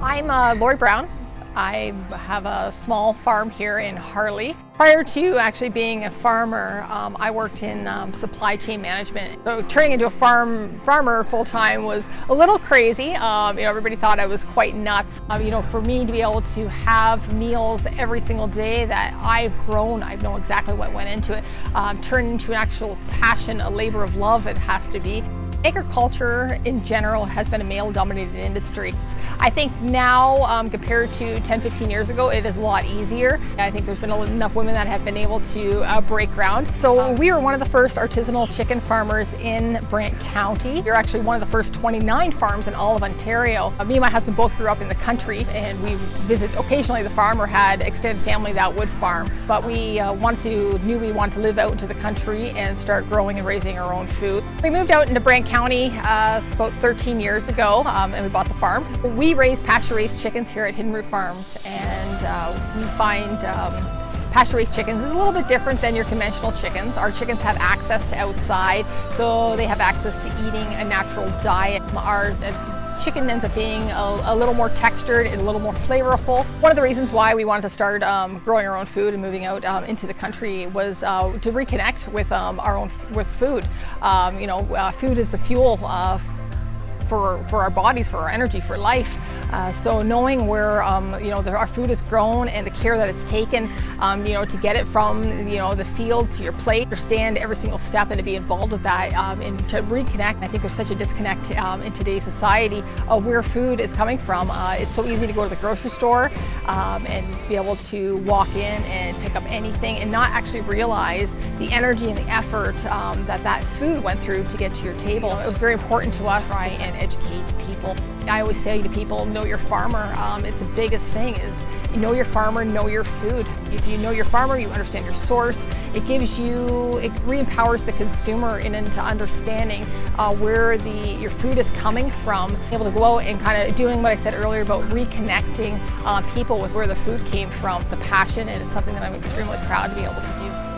I'm Lori Brown. I have a small farm here in Harley. Prior to actually being a farmer, I worked in supply chain management. So turning into a farmer full-time was a little crazy. Everybody thought I was quite nuts. For me to be able to have meals every single day that I've grown, I know exactly what went into it, turn into an actual passion, a labor of love it has to be. Agriculture in general has been a male-dominated industry. I think now, compared to 10, 15 years ago, it is a lot easier. I think there's been enough women that have been able to break ground. So we were one of the first artisanal chicken farmers in Brant County. We're actually one of the first 29 farms in all of Ontario. Me and my husband both grew up in the country, and we visit occasionally the farm or had extended family that would farm. But we knew we wanted to live out into the country and start growing and raising our own food. We moved out into Brant County about 13 years ago, and we bought the farm. We raise pasture-raised chickens here at Hidden Root Farms, and we find pasture-raised chickens is a little bit different than your conventional chickens. Our chickens have access to outside, so they have access to eating a natural diet. Our chicken ends up being a little more textured and a little more flavorful. One of the reasons why we wanted to start growing our own food and moving out into the country was to reconnect with food. Food is the fuel for our bodies, for our energy, for life. So knowing where our food is grown and the care that it's taken, to get it from the field to your plate, understand every single step and to be involved with that, and to reconnect. I think there's such a disconnect in today's society of where food is coming from. It's so easy to go to the grocery store and be able to walk in and pick up anything and not actually realize the energy and the effort that food went through to get to your table. It was very important to us to try and educate people. I always say to people, know your farmer. It's the biggest thing is you know your farmer, know your food. If you know your farmer, you understand your source. It re-empowers the consumer into understanding where your food is coming from. Able to go out and kind of doing what I said earlier about reconnecting people with where the food came from. It's a passion, and it's something that I'm extremely proud to be able to do.